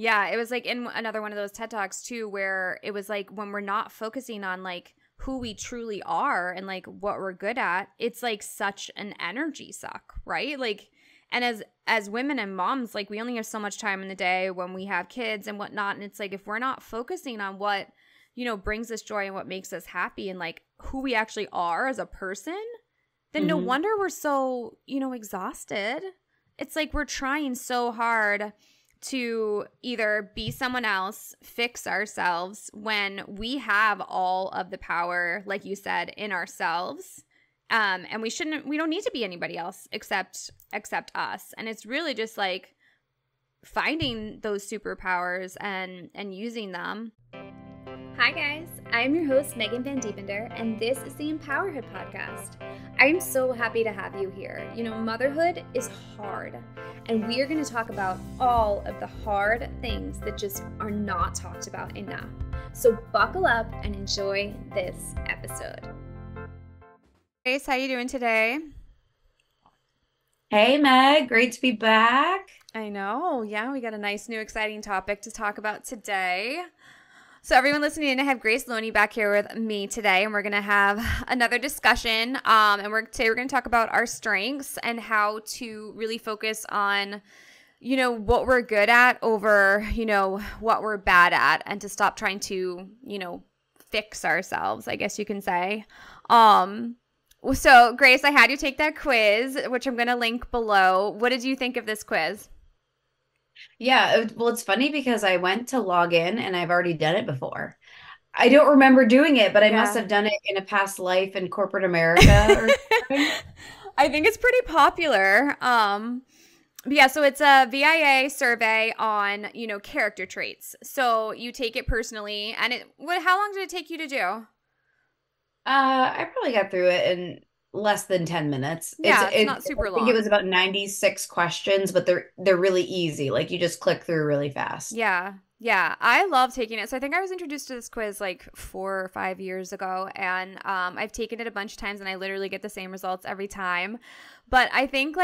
Yeah, it was like in another one of those TED Talks too, where it was like when we're not focusing on like who we truly are and like what we're good at, it's like such an energy suck, right? Like, and as women and moms, like we only have so much time in the day when we have kids and whatnot, and it's like if we're not focusing on what, you know, brings us joy and what makes us happy and like who we actually are as a person, then no wonder we're so, you know, exhausted. It's like we're trying so hard to either be someone else, fix ourselves when we have all of the power, like you said, in ourselves. And we don't need to be anybody else except us. And it's really just like finding those superpowers and using them. Hi guys, I'm your host Megan Van Diepender, and this is the Empowerhood podcast. I am so happy to have you here. You know, motherhood is hard, and we are going to talk about all of the hard things that just are not talked about enough. So buckle up and enjoy this episode. Grace, how you doing today? Hey Meg, great to be back. I know. Yeah, we got a nice new exciting topic to talk about today. So everyone listening in, I have Grace Loney back here with me today, and we're going to have another discussion. Today we're going to talk about our strengths and how to really focus on, you know, what we're good at over, you know, what we're bad at, and to stop trying to, you know, fix ourselves, I guess you can say. So Grace, I had you take that quiz, which I'm going to link below. What did you think of this quiz? Yeah, well, it's funny because I went to log in and I've already done it before. I don't remember doing it, but I must Yeah. have done it in a past life in corporate America or something. I think it's pretty popular. Yeah, so it's a VIA survey on, you know, character traits. So you take it personally, and how long did it take you to do? I probably got through it in less than 10 minutes. Yeah, it's not super I think it was long. about 96 questions, but they're really easy. Like you just click through really fast. Yeah. Yeah, I love taking it. So I think I was introduced to this quiz like 4 or 5 years ago, and I've taken it a bunch of times, and I literally get the same results every time. But I think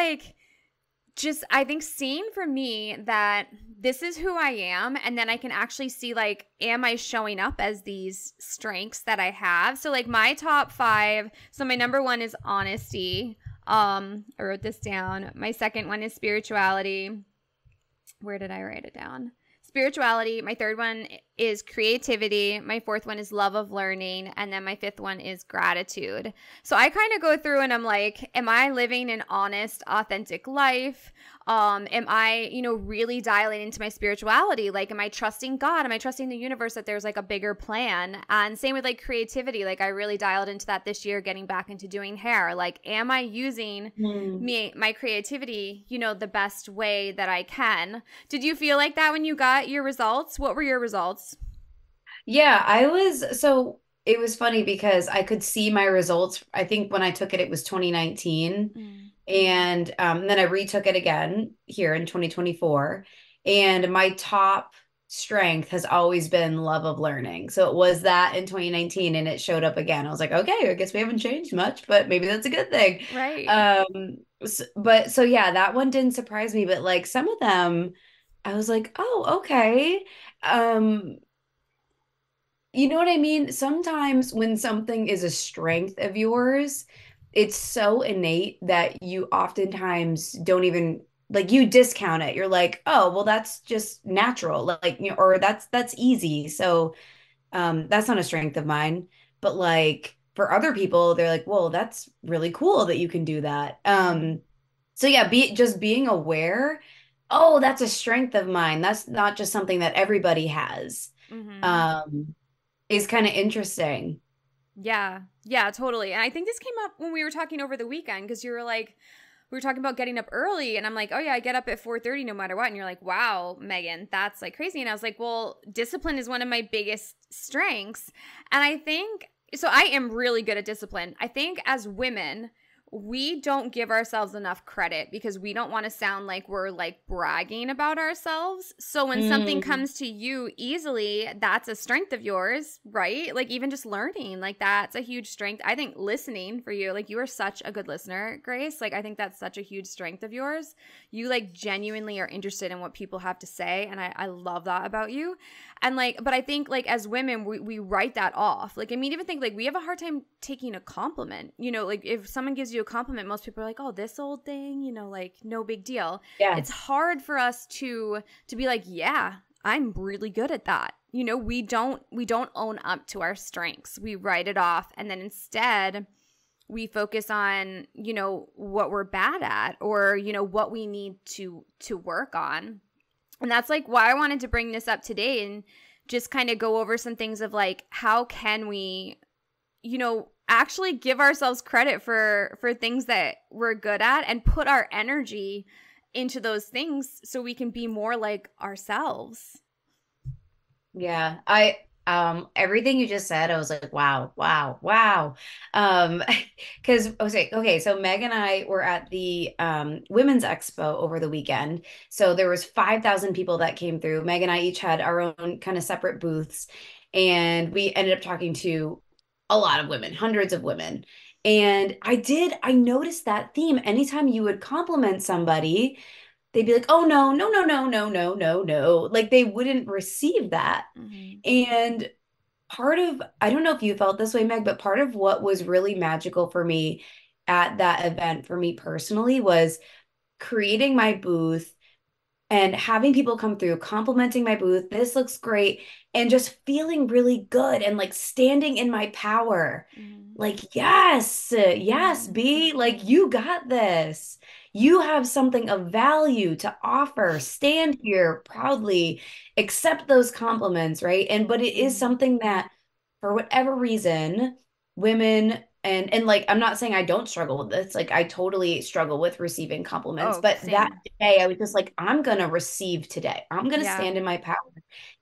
seeing for me that this is who I am, and then I can actually see like, am I showing up as these strengths that I have? So like my top 5, so my number 1 is honesty. I wrote this down. My second one is spirituality. Where did I write it down? Spirituality. My third one is creativity. My fourth one is love of learning. And then my fifth one is gratitude. So I kind of go through and I'm like, am I living an honest, authentic life? Am I, you know, really dialing into my spirituality? Like, am I trusting God? Am I trusting the universe that there's like a bigger plan? And same with like creativity. Like I really dialed into that this year, getting back into doing hair. Like, am I using my creativity, you know, the best way that I can? Did you feel like that when you got your results? What were your results? Yeah, so it was funny because I could see my results. I think when I took it, it was 2019. Mm. And then I retook it again here in 2024. And my top strength has always been love of learning. So it was that in 2019 and it showed up again. I was like, okay, I guess we haven't changed much, but maybe that's a good thing. Right. So yeah, that one didn't surprise me, but like some of them, I was like, oh, okay. Um, you know what I mean? Sometimes when something is a strength of yours, it's so innate that you oftentimes don't even like you discount it. You're like, oh, well, that's just natural, like, you know, or that's easy. So that's not a strength of mine. But like for other people, they're like, whoa, that's really cool that you can do that. So yeah, being aware, oh, that's a strength of mine. That's not just something that everybody has. Mm-hmm. Um, is kind of interesting. Yeah. Yeah, totally. And I think this came up when we were talking over the weekend because you were like, we were talking about getting up early, and I'm like, oh yeah, I get up at 4:30 no matter what. And you're like, wow, Megan, that's like crazy. And I was like, well, discipline is one of my biggest strengths. And I think, so I am really good at discipline. I think as women, we don't give ourselves enough credit because we don't want to sound like we're like bragging about ourselves. So when something Mm. comes to you easily, that's a strength of yours, right? Like even just learning, like that's a huge strength. I think listening for you, like you are such a good listener, Grace. Like I think that's such a huge strength of yours. You like genuinely are interested in what people have to say. And I love that about you. And like, but I think like as women, we write that off. Like, I mean, even think like we have a hard time taking a compliment. You know, like if someone gives you a compliment, most people are like, oh, this old thing, you know, like no big deal. It's Yes. hard for us to be like, yeah, I'm really good at that. You know, we don't own up to our strengths. We write it off. And then instead we focus on, you know, what we're bad at or, you know, what we need to work on. And that's like why I wanted to bring this up today and just kind of go over some things of like, how can we, you know, actually give ourselves credit for things that we're good at and put our energy into those things so we can be more like ourselves. Yeah. I everything you just said, I was like, wow, wow, wow. Um, because okay, so Meg and I were at the Women's Expo over the weekend. So there was 5,000 people that came through. Meg and I each had our own kind of separate booths, and we ended up talking to a lot of women, hundreds of women. And I noticed that theme. Anytime you would compliment somebody, they'd be like, oh no, no, no, no, no, no, no, no. Like they wouldn't receive that. Mm-hmm. And part of, I don't know if you felt this way, Meg, but part of what was really magical for me at that event, for me personally, was creating my booth and having people come through, complimenting my booth. This looks great. And just feeling really good and like standing in my power. Mm-hmm. Like, yes, yes, Mm-hmm. B, like you got this. You have something of value to offer. Stand here proudly, accept those compliments, right? And but it is Mm-hmm. something that for whatever reason, women and like I'm not saying I don't struggle with this. Like I totally struggle with receiving compliments, Oh, but that same. day I was just like, I'm gonna receive today. I'm gonna Yeah. stand in my power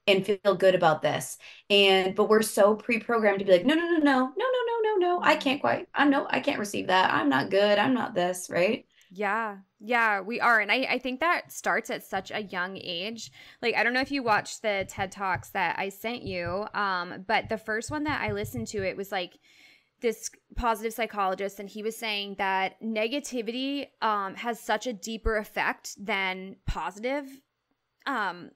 and feel good about this. And but we're so pre-programmed to be like, no, no, no, no, no, no, no, no, no. I Mm-hmm. can't quite. I know I can't receive that. I'm not good. I'm not this, right? Yeah. Yeah, we are. And I think that starts at such a young age. Like, I don't know if you watched the TED Talks that I sent you, but the first one that I listened to, it was like this positive psychologist, and he was saying that negativity has such a deeper effect than um,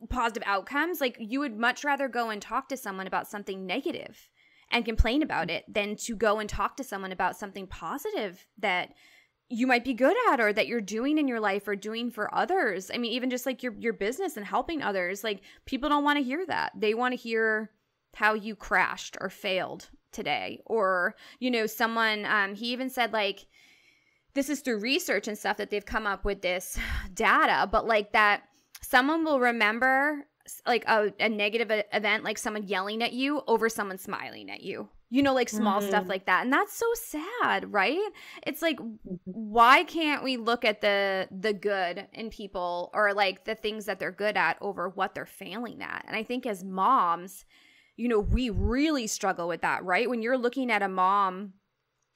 positive outcomes. Like, you would much rather go and talk to someone about something negative and complain about it than to go and talk to someone about something positive that you might be good at or that you're doing in your life or doing for others. I mean, even just like your business and helping others, like people don't want to hear that. They want to hear how you crashed or failed today. Or, you know, someone, he even said like, this is through research and stuff that they've come up with this data, but like that someone will remember like a negative event, like someone yelling at you over someone smiling at you, you know, like small stuff Mm-hmm. like that. And that's so sad, right? It's like, why can't we look at the good in people or like the things that they're good at over what they're failing at? And I think as moms, you know, we really struggle with that, right? When you're looking at a mom,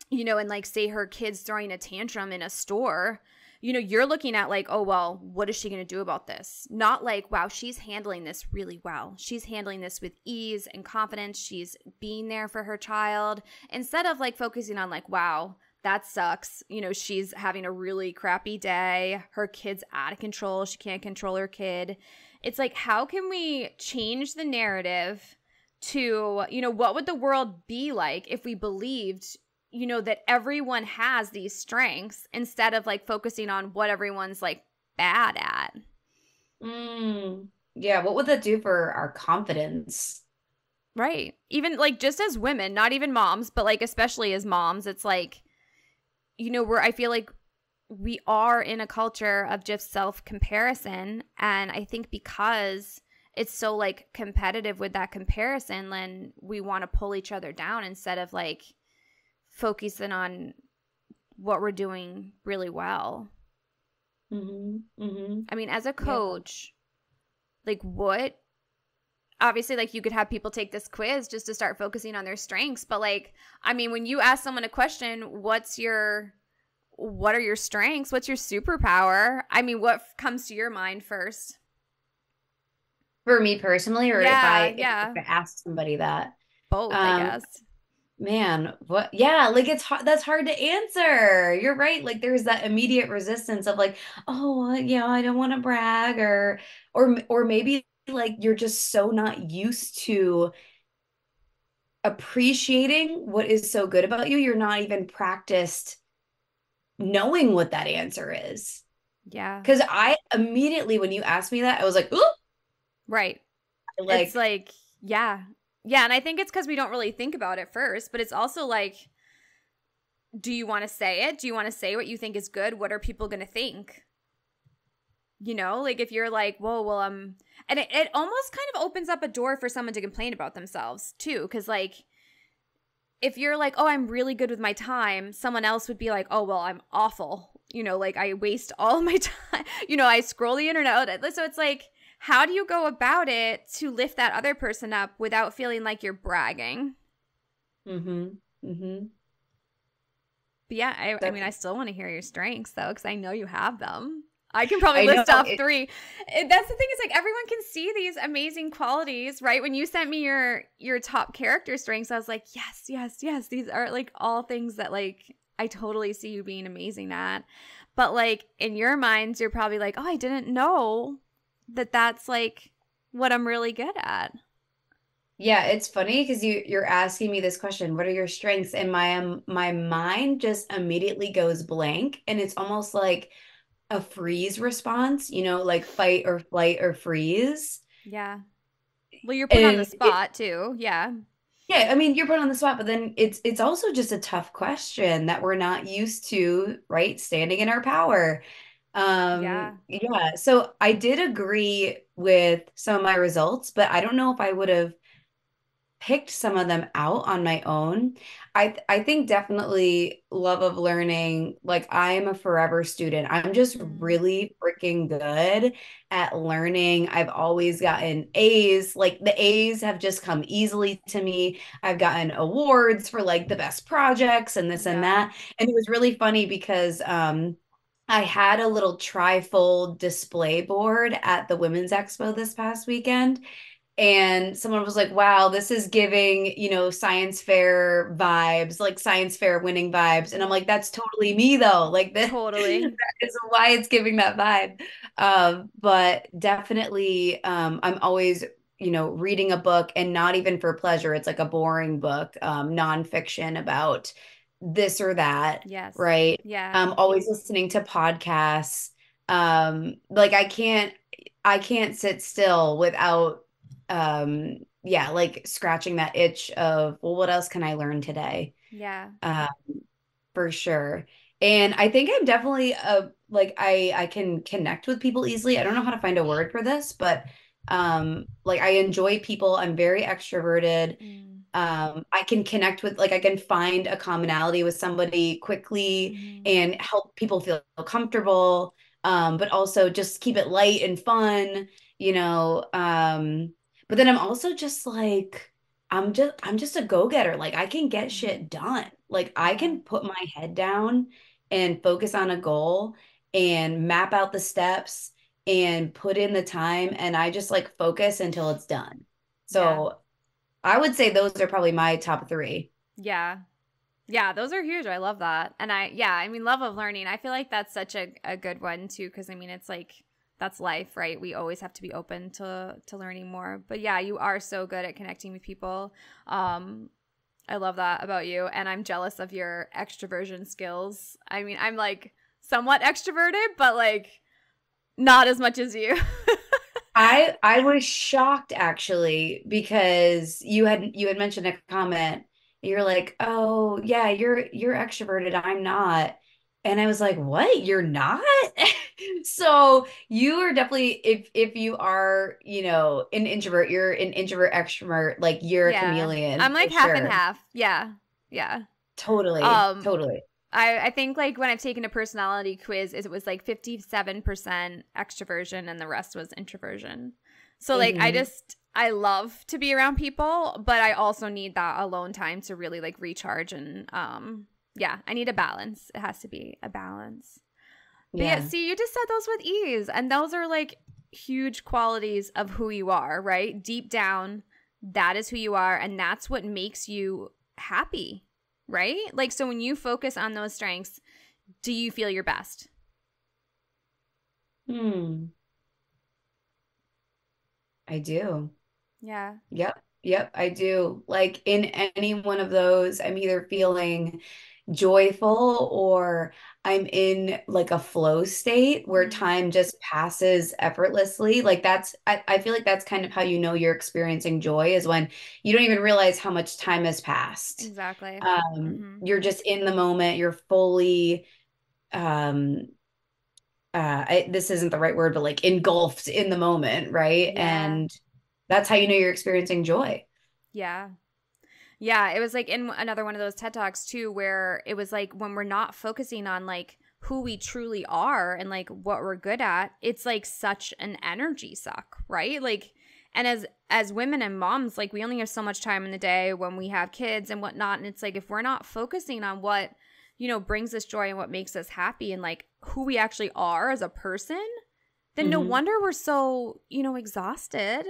you know, and like say her kid's throwing a tantrum in a store, you know, you're looking at like, oh, well, what is she going to do about this? Not like, wow, she's handling this really well. She's handling this with ease and confidence. She's being there for her child instead of like focusing on like, wow, that sucks. You know, she's having a really crappy day. Her kid's out of control. She can't control her kid. It's like, how can we change the narrative to, you know, what would the world be like if we believed, you know, that everyone has these strengths instead of like focusing on what everyone's like bad at. Mm. Yeah, what would that do for our confidence? Right. Even like just as women, not even moms, but like especially as moms, it's like, you know, I feel like we are in a culture of just self comparison. And I think because it's so like competitive with that comparison, then we want to pull each other down instead of like focusing on what we're doing really well. Mm-hmm. Mm-hmm. I mean, as a Yeah. coach, like what obviously like you could have people take this quiz just to start focusing on their strengths. But like, I mean, when you ask someone a question, what are your strengths? What's your superpower? I mean, what comes to your mind first? For me personally, or if Yeah, if yeah. I ask somebody that, Both, I um, guess. man, what? Yeah, like it's hard. That's hard to answer. You're right. Like there's that immediate resistance of like, oh, yeah, I don't want to brag, or maybe like you're just so not used to appreciating what is so good about you. You're not even practiced knowing what that answer is. Yeah. Because I immediately, when you asked me that, I was like, ooh, Right. It's like, like, yeah. Yeah, and I think it's because we don't really think about it first, but it's also like, do you want to say it? Do you want to say what you think is good? What are people going to think? You know, like if you're like, whoa, well, and it almost kind of opens up a door for someone to complain about themselves too. Cause like, if you're like, oh, I'm really good with my time, someone else would be like, oh, well, I'm awful. You know, like I waste all of my time. You know, I scroll the internet. So it's like, how do you go about it to lift that other person up without feeling like you're bragging? mm-hmm, mm-hmm. But yeah, I That, mean, I still want to hear your strengths though, because I know you have them. I can probably I know list off it, 3. That's the thing is like everyone can see these amazing qualities, right? When you sent me your top character strengths, I was like, yes, yes, yes. These are like all things that like I totally see you being amazing at. But like in your minds, you're probably like, oh, I didn't know that that's like what I'm really good at. yeah, it's funny because you're asking me this question, what are your strengths? And my mind just immediately goes blank, and it's almost like a freeze response, like fight or flight or freeze. Yeah. Well, you're put on the And spot too. Yeah. yeah, I mean, you're put on the spot, but then it's also just a tough question that we're not used to, right? Standing in our power. Yeah. Yeah, so I did agree with some of my results, but I don't know if I would have picked some of them out on my own. I think definitely love of learning, like I am a forever student. I'm just Mm. really freaking good at learning. I've always gotten A's. Like the A's have just come easily to me. I've gotten awards for like the best projects and this and Yeah. that. And it was really funny because I had a little trifold display board at the Women's Expo this past weekend, and someone was like, wow, this is giving, science fair vibes, like science fair winning vibes. And I'm like, that's totally me though. Like that Totally. is why it's giving that vibe. But definitely, I'm always, reading a book, and not even for pleasure. It's like a boring book, nonfiction about this or that, Yes. right? Yeah. I'm always listening to podcasts. Like I can't sit still without yeah, like scratching that itch of, well, what else can I learn today? Yeah. uh for sure. And I think I'm definitely like I can connect with people easily. I don't know how to find a word for this, but like I enjoy people. I'm very extroverted. Mm. I can connect with, like I can find a commonality with somebody quickly Mm. and help people feel comfortable, but also just keep it light and fun, you know. But then I'm also just like, I'm just a go-getter. Like I can get Mm. shit done. Like I Yeah. can put my head down and focus on a goal and map out the steps and put in the time, and I just like focus until it's done. Yeah. So I would say those are probably my top 3. Yeah. Yeah, those are huge. I love that. And I mean, love of learning. I feel like that's such a good one too, because I mean, it's like that's life, right? We always have to be open to learning more. But yeah, you are so good at connecting with people. I love that about you, and I'm jealous of your extroversion skills. I mean, I'm like somewhat extroverted, but like not as much as you. I was shocked actually, because you had mentioned a comment. You're like, "Oh, yeah, you're extroverted, I'm not." And I was like, "What? You're not?" So, you are definitely, if you are, an introvert, you're an introvert extrovert, like you're a Yeah. chameleon I'm for like half and sure. half. Yeah. Yeah. Totally. Um Totally. I think like when I've taken a personality quiz, it was like 57% extroversion and the rest was introversion. So like I Hmm. just I love to be around people, but I also need that alone time to really like recharge and yeah, I need a balance. It has to be a balance. But yeah, Yeah. see, you just said those with ease, and those are like huge qualities of who you are, right? Deep down, that is who you are, and that's what makes you happy, right? Like, so when you focus on those strengths, do you feel your best? Hmm. I do. Yeah. Yep. Yep, I do. Like in any one of those, I'm either feeling joyful or I'm in like a flow state where Mm, time just passes effortlessly. Like I feel like that's kind of how you know you're experiencing joy is when you don't even realize how much time has passed. exactly. Mm-hmm. You're just in the moment, you're fully um this isn't the right word, but like engulfed in the moment, right? Yeah. And that's how you know you're experiencing joy. Yeah. Yeah, it was like in another one of those TED Talks too, where it was like when we're not focusing on like who we truly are and like what we're good at, it's like such an energy suck, right? Like, and as women and moms, like we only have so much time in the day when we have kids and whatnot, and it's like if we're not focusing on what brings us joy and what makes us happy and like who we actually are as a person, then no Hmm. wonder we're so exhausted.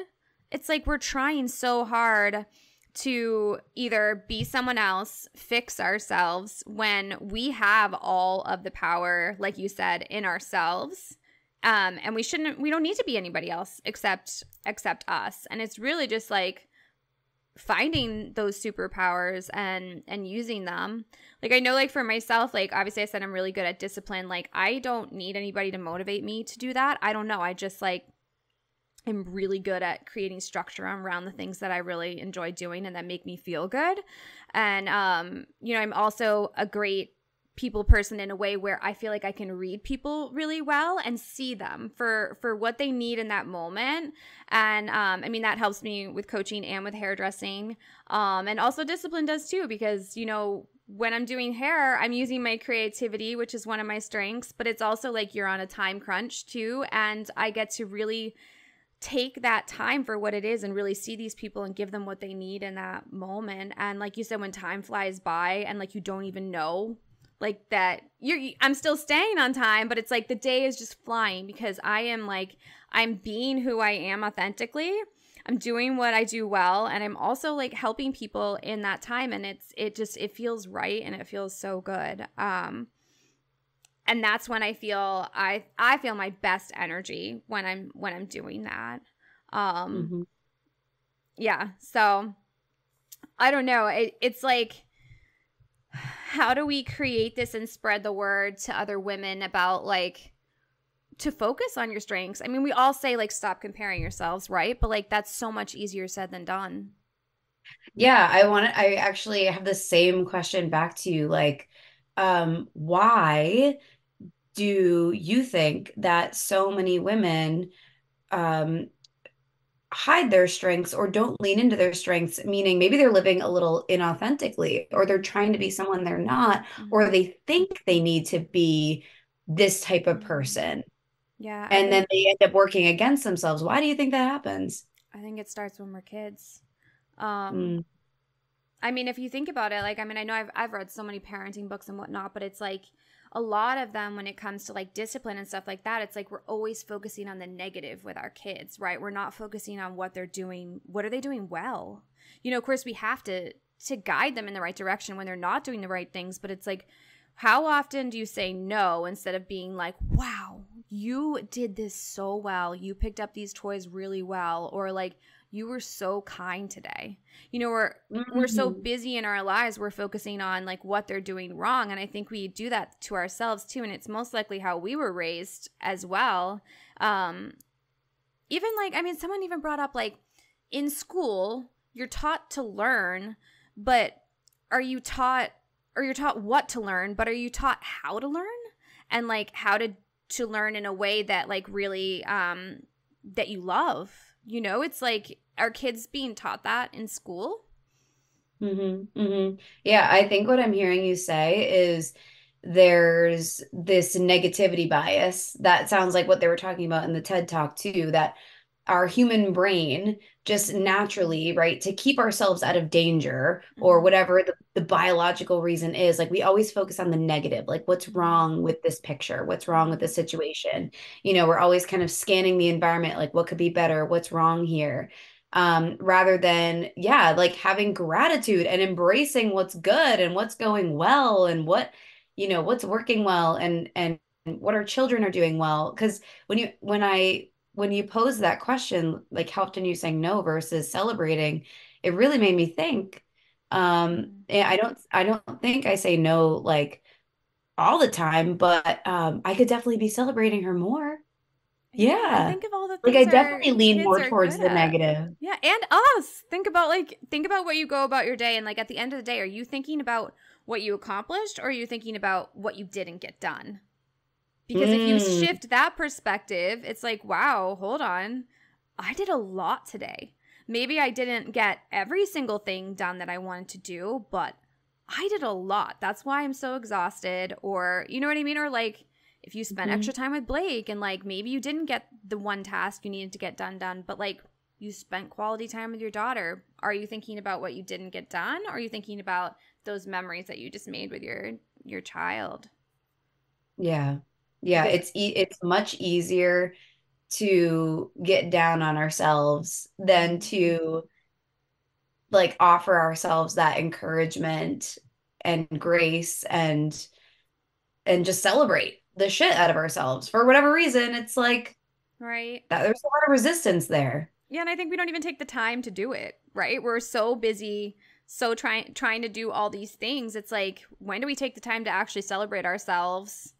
It's like we're trying so hard to either be someone else, fix ourselves when we have all of the power, like you said, in ourselves. And we don't need to be anybody else except us. And it's really just like finding those superpowers and using them. Like I know like for myself, like obviously I said I'm really good at discipline. Like I don't need anybody to motivate me to do that. I don't know. I just like am really good at creating structure around the things that I really enjoy doing and that make me feel good. And I'm also a great people person in a way where I feel like I can read people really well and see them for what they need in that moment. And I mean that helps me with coaching and with hairdressing. And also discipline does too because when I'm doing hair, I'm using my creativity, which is one of my strengths, but it's also like you're on a time crunch too. And I get to really take that time for what it is and really see these people and give them what they need in that moment. And like you said, when time flies by and like you don't even know like that I'm still staying on time, but it's like the day is just flying because I'm being who I am authentically. I'm doing what I do well, and I'm also like helping people in that time, and it feels right and it feels so good. And that's when I feel my best energy when I'm doing that. Um Hmm. yeah, so I don't know. It's like how do we create this and spread the word to other women about like to focus on your strengths? I mean, we all say like stop comparing yourselves, right? But like that's so much easier said than done. Yeah, I actually have the same question back to you. Like, why do you think that so many women um, hide their strengths or don't lean into their strengths? Meaning maybe they're living a little inauthentically, or they're trying to be someone they're not, or Mm-hmm. they think they need to be this type of Mm-hmm. person, Yeah, and then they end up working against themselves. Why do you think that happens? I think it starts when we're kids. Um, Mm, I mean, if you think about it, like, I mean, I know I've read so many parenting books and whatnot, but it's like a lot of them when it comes to like discipline and stuff like that, it's like we're always focusing on the negative with our kids, right? We're not focusing on what they're doing. What are they doing well? Of course, we have to guide them in the right direction when they're not doing the right things, but it's like, how often do you say no instead of being like, wow, you did this so well. You picked up these toys really well, or like, you were so kind today. We're so mhm. busy in our lives, we're focusing on like what they're doing wrong, and I think we do that to ourselves too, and it's most likely how we were raised as well. um Even like, I mean, someone even brought up like in school you're taught to learn, but are you taught or you're taught what to learn, but are you taught how to learn and like how to learn in a way that like really that you love? It's like, are kids being taught that in school? Yeah, I think what I'm hearing you say is there's this negativity bias. That sounds like what they were talking about in the TED Talk too, that our human brain just naturally, right, to keep ourselves out of danger or Mm-hmm. whatever the biological reason is, like we always focus on the negative, like what's Mm-hmm. wrong with this picture, what's wrong with Mm-hmm. this situation. We're always kind of scanning the environment, like what could be better, what's wrong here. Rather than, yeah, like having gratitude and embracing what's good and what's going well and what's working well and what our children are doing well. Because when you pose that question, like how often you saying no versus celebrating, it really made me think. Mm-hmm. And I don't think I say no like all the time, but I could definitely be celebrating her more. Yeah, and Yeah. think of all the Like things I our definitely lean kids more are towards good the at. negative. Yeah, and us. Think about what you go about your day, and like at the end of the day, are you thinking about what you accomplished or are you thinking about what you didn't get done? Because if you Mm, shift that perspective, it's like, wow, hold on. I did a lot today. Maybe I didn't get every single thing done that I wanted to do, but I did a lot. That's why I'm so exhausted. Or, you know what I mean? Or like, if you spent mhm. extra time with Blake and like maybe you didn't get the one task you needed to get done, but like you spent quality time with your daughter. Are you thinking about what you didn't get done? Or are you thinking about those memories that you just made with your child? Yeah. Yeah, Because it's much easier to get down on ourselves than mm-hmm. to like offer ourselves that encouragement and grace and just celebrate the shit out of ourselves. For whatever reason, it's like Right. that there's a lot of resistance there. Yeah, and I think we don't even take the time to do it, right? We're so busy, so trying to do all these things. It's like, when do we take the time to actually celebrate ourselves?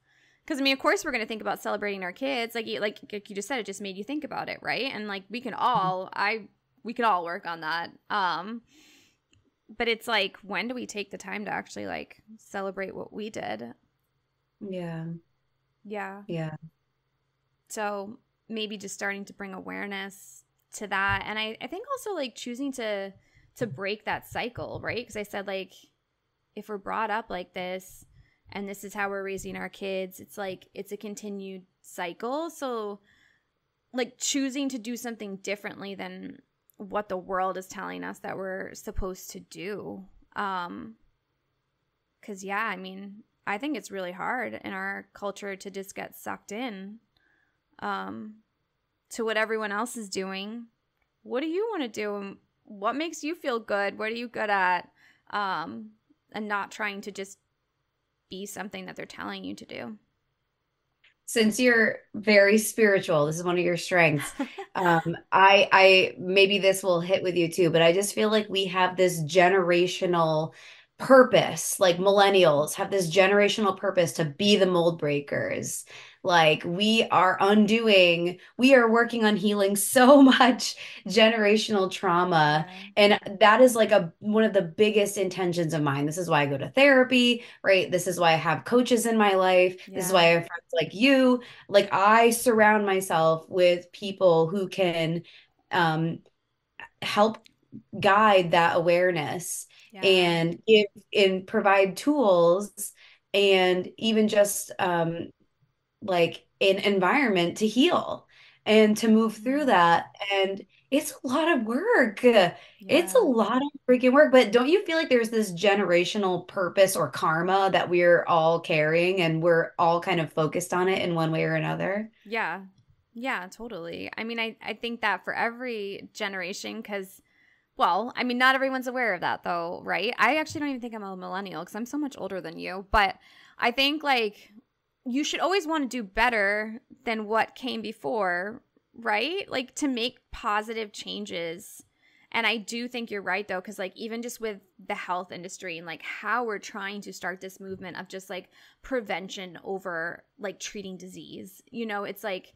Because I mean, of course, we're going to think about celebrating our kids. Like you just said, it just made you think about it, right? And like we could all work on that. But it's like, when do we take the time to actually like celebrate what we did? Yeah. Yeah. Yeah. So maybe just starting to bring awareness to that. And I think also like choosing to break that cycle, right? Because I said like, if we're brought up like this and this is how we're raising our kids, it's like it's a continued cycle. So like choosing to do something differently than what the world is telling us that we're supposed to do. Cause yeah, I mean, I think it's really hard in our culture to just get sucked in um to what everyone else is doing. What do you want to do? And what makes you feel good? What are you good at? And not trying to just be something that they're telling you to do. Since you're very spiritual, this is one of your strengths. I maybe this will hit with you too, but I just feel like we have this generational purpose, like millennials have this generational purpose to be the mold breakers. Like we are working on healing so much generational trauma. Yeah. And that is like one of the biggest intentions of mine. This is why I go to therapy, right? This is why I have coaches in my life. This is why Yeah. I have friends like you. Like I surround myself with people who can um, help guide that awareness Yeah. and give and provide tools and even just like an environment to heal and to move through Mm. that. And it's a lot of work. It's a Yeah. lot of freaking work. But don't you feel like there's this generational purpose or karma that we're all carrying and we're all kind of focused on it in one way or another? Yeah. Yeah, totally. I mean, I think that for every generation, because, well, I mean, not everyone's aware of that though, right? I actually don't even think I'm a millennial because I'm so much older than you. But I think like you should always want to do better than what came before, right? Like to make positive changes. And I do think you're right though, because like even just with the health industry and like how we're trying to start this movement of just like prevention over like treating disease, it's like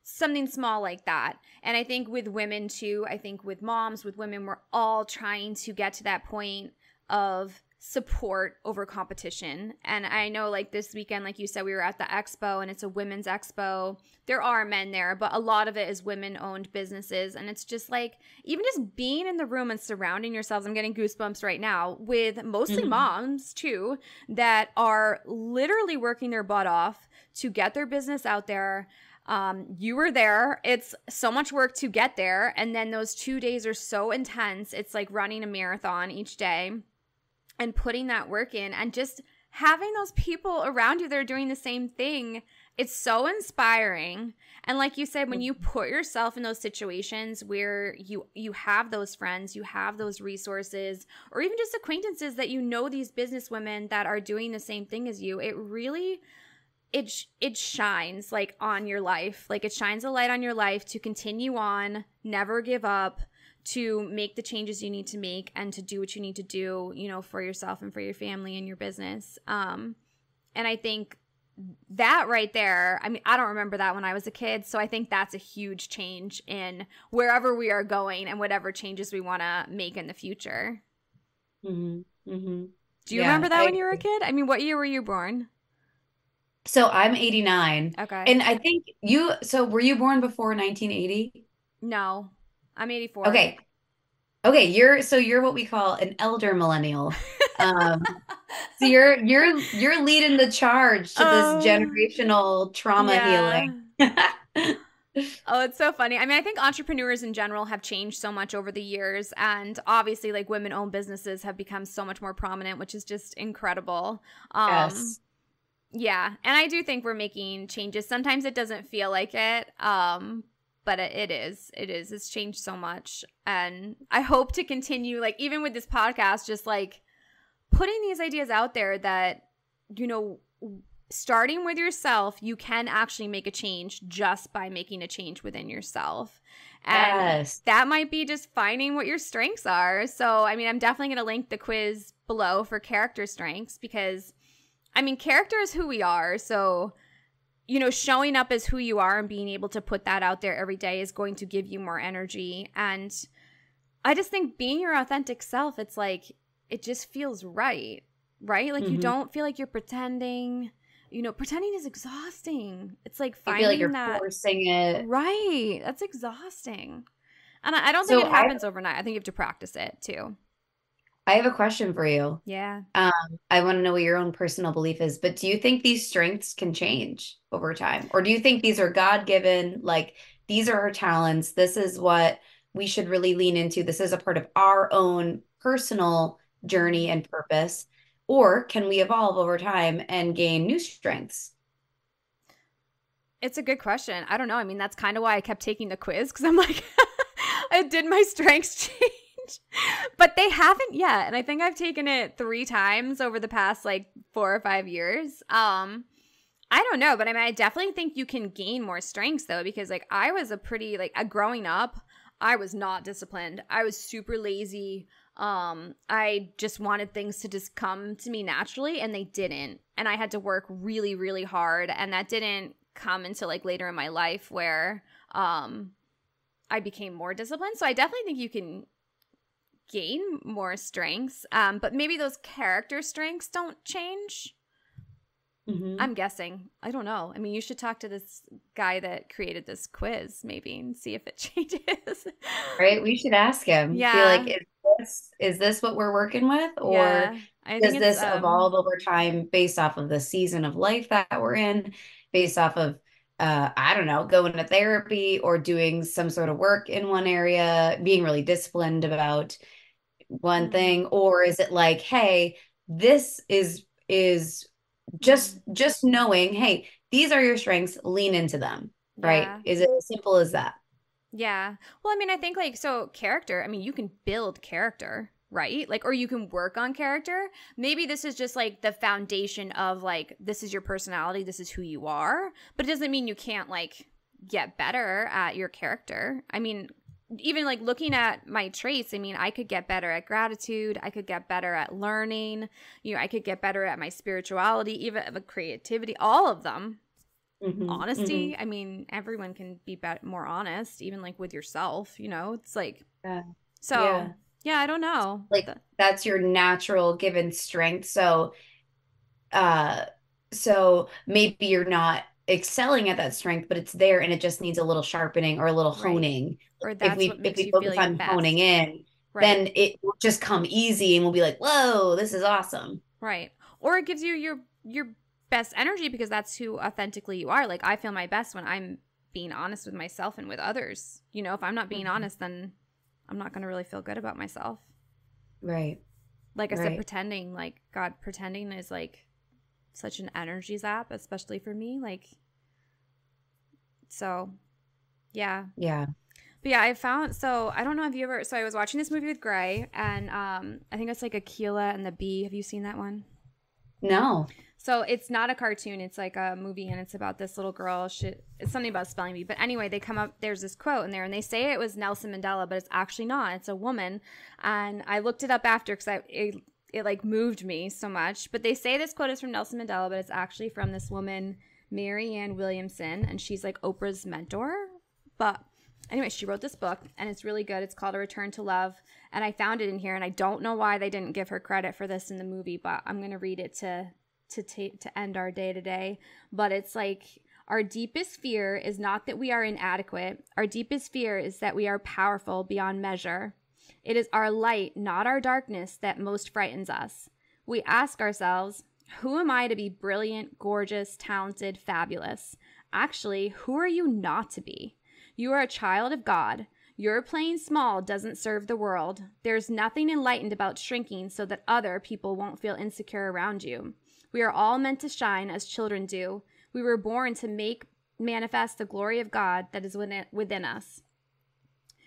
something small like that. And I think with women too, I think with moms, with women, we're all trying to get to that point of support over competition. And I know like this weekend, like you said, we were at the expo and it's a women's expo. There are men there, but a lot of it is women owned businesses. And it's just like, even just being in the room and surrounding yourselves, I'm getting goosebumps right now, with mostly Mhm. moms too, that are literally working their butt off to get their business out there. You were there. It's so much work to get there. And then those 2 days are so intense. It's like running a marathon each day and putting that work in and just having those people around you that are doing the same thing. It's so inspiring. And like you said, when you put yourself in those situations where you have those friends, you have those resources, or even just acquaintances that you know these business women that are doing the same thing as you, it really it shines like on your life. Like it shines a light on your life to continue on, never give up, to make the changes you need to make and to do what you need to do, you know, for yourself and for your family and your business. And I think that right there, I mean, I don't remember that when I was a kid. So I think that's a huge change in wherever we are going and whatever changes we want to make in the future. Mm-hmm. Mm-hmm. Do you remember that when you were a kid? I mean, what year were you born? So I'm 89. Okay. And I think so were you born before 1980? No, I'm 84. Okay. Okay, you're what we call an elder millennial. Um, so you're leading the charge to this generational trauma healing. Oh, it's so funny. I mean, I think entrepreneurs in general have changed so much over the years, and obviously like women-owned businesses have become so much more prominent, which is just incredible. Yes. Yeah, and I do think we're making changes. Sometimes it doesn't feel like it, but it is. It is. It's changed so much, and I hope to continue, like even with this podcast, just like putting these ideas out there that, you know, starting with yourself, you can actually make a change just by making a change within yourself. And that might be just finding what your strengths are. So, I mean, I'm definitely going to link the quiz below for character strengths because, I mean, character is who we are. So, you know, showing up as who you are and being able to put that out there every day is going to give you more energy. And I just think being your authentic self, it's like, it just feels right? Like you don't feel like you're pretending. You know, pretending is exhausting. It's like finding you feel like you're forcing it. Right. That's exhausting. And I don't think it happens overnight. I think you have to practice it too. I have a question for you. Yeah. I want to know what your own personal belief is, but do you think these strengths can change over time? Or do you think these are God-given, like these are our talents, this is what we should really lean into, this is a part of our own personal journey and purpose? Or can we evolve over time and gain new strengths? It's a good question. I don't know. I mean, that's kind of why I kept taking the quiz because I'm like, did my strengths change? But they haven't yet. And I think I've taken it 3 times over the past like 4 or 5 years. I don't know. But I mean, I definitely think you can gain more strengths though, because like I was growing up, I was not disciplined. I was super lazy. I just wanted things to just come to me naturally and they didn't. And I had to work really, really hard. And that didn't come until like later in my life where I became more disciplined. So I definitely think you can gain more strengths. But maybe those character strengths don't change. I'm guessing. I don't know. I mean, you should talk to this guy that created this quiz maybe and see if it changes. Right? We should ask him. Yeah. Be like, is this what we're working with? Or yeah, does this evolve over time based off of the season of life that we're in, based off of, I don't know, going to therapy or doing some sort of work in one area, being really disciplined about one thing? Or is it like, hey, this is just knowing, hey, these are your strengths, lean into them, right? Yeah. Is it as simple as that? Yeah. Well, I mean, I think like, so character, I mean, you can build character, right? Like, or you can work on character. Maybe this is just like the foundation of like, this is your personality, this is who you are, but it doesn't mean you can't like get better at your character. I mean, even like looking at my traits, I mean, I could get better at gratitude. I could get better at learning. You know, I could get better at my spirituality, even at creativity, all of them. Honesty. I mean, everyone can be more honest, even like with yourself, you know, it's like, yeah, I don't know. Like that's your natural given strength. So, so maybe you're not excelling at that strength, but it's there and it just needs a little sharpening or a little honing. Or that's what makes you focus feel on honing in, then it will just come easy and we'll be like, whoa, this is awesome. Right. Or it gives you your best energy because that's who authentically you are. Like I feel my best when I'm being honest with myself and with others. You know, if I'm not being honest, then I'm not going to really feel good about myself. Right. Like I said, pretending, like, God, pretending is like such an energy zap, especially for me. Like, so yeah. Yeah. But yeah, I found, so I don't know if you ever, so I was watching this movie with Gray, and I think it's like Aquila and the Bee. Have you seen that one? No. So it's not a cartoon, it's like a movie, and it's about this little girl. It's something about spelling bee. But anyway, they come up, there's this quote in there, and they say it was Nelson Mandela, but it's actually not. It's a woman. And I looked it up after because it like moved me so much. But they say this quote is from Nelson Mandela, but it's actually from this woman, Mary Ann Williamson, and she's like Oprah's mentor. But anyway, she wrote this book, and it's really good. It's called A Return to Love, and I found it in here, and I don't know why they didn't give her credit for this in the movie, but I'm going to read it to end our day today. But it's like, our deepest fear is not that we are inadequate. Our deepest fear is that we are powerful beyond measure. It is our light, not our darkness, that most frightens us. We ask ourselves, who am I to be brilliant, gorgeous, talented, fabulous? Actually, who are you not to be? You are a child of God. Your playing small doesn't serve the world. There's nothing enlightened about shrinking so that other people won't feel insecure around you. We are all meant to shine as children do. We were born to manifest the glory of God that is within us.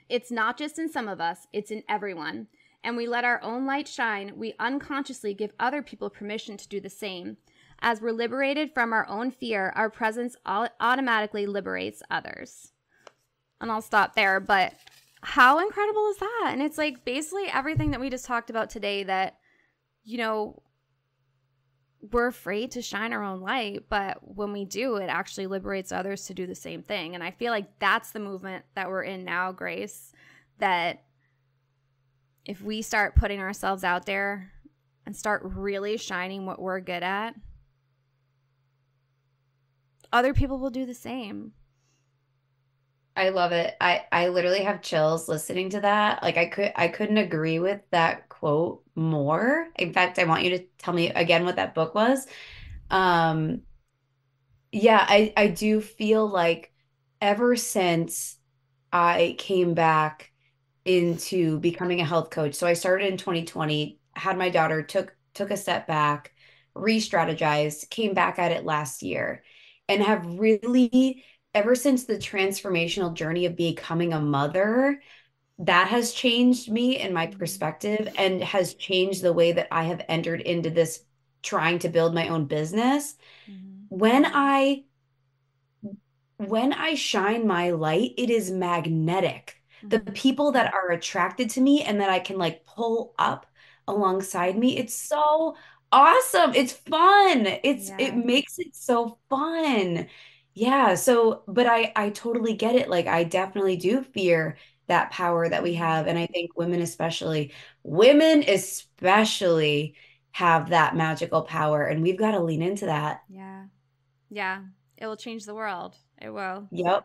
It's not just in some of us, it's in everyone. And we let our own light shine, we unconsciously give other people permission to do the same. As we're liberated from our own fear, our presence automatically liberates others. And I'll stop there, but how incredible is that? And it's like basically everything that we just talked about today, that, you know, we're afraid to shine our own light, but when we do, it actually liberates others to do the same thing. And I feel like that's the movement that we're in now, Grace, that if we start putting ourselves out there and start really shining what we're good at, other people will do the same. I love it. I literally have chills listening to that. Like I couldn't agree with that quote more. In fact, I want you to tell me again what that book was. Yeah, I do feel like ever since I came back into becoming a health coach. So I started in 2020, had my daughter, took a step back, re-strategized, came back at it last year, and have really, ever since the transformational journey of becoming a mother, that has changed me and my perspective, and has changed the way that I have entered into this trying to build my own business. Mm-hmm. When I shine my light, it is magnetic. Mm-hmm. The people that are attracted to me and that I can like pull up alongside me, it's so awesome. It's fun. It makes it so fun. Yeah. So, but I totally get it. Like, I definitely do fear that power that we have. And I think women especially have that magical power, and we've got to lean into that. Yeah. Yeah. It will change the world. It will. Yep.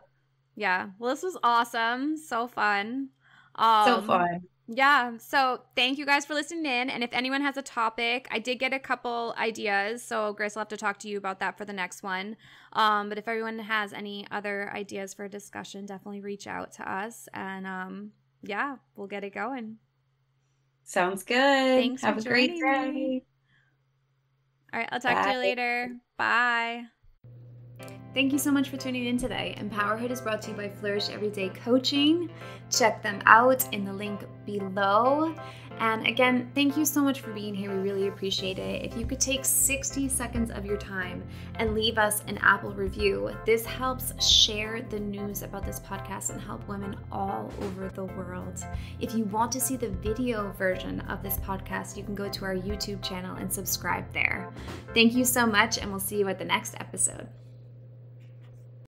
Yeah. Well, this was awesome. So fun. So fun. Yeah. So thank you guys for listening in. And if anyone has a topic, I did get a couple ideas. So Grace will have to talk to you about that for the next one. But if everyone has any other ideas for a discussion, definitely reach out to us. And yeah, we'll get it going. Sounds good. Thanks. Have a great day. All right. I'll talk to you later. Bye. Thank you so much for tuning in today. Empowerhood is brought to you by Flourish Everyday Coaching. Check them out in the link below. And again, thank you so much for being here. We really appreciate it. If you could take 60 seconds of your time and leave us an Apple review, this helps share the news about this podcast and help women all over the world. If you want to see the video version of this podcast, you can go to our YouTube channel and subscribe there. Thank you so much, and we'll see you at the next episode.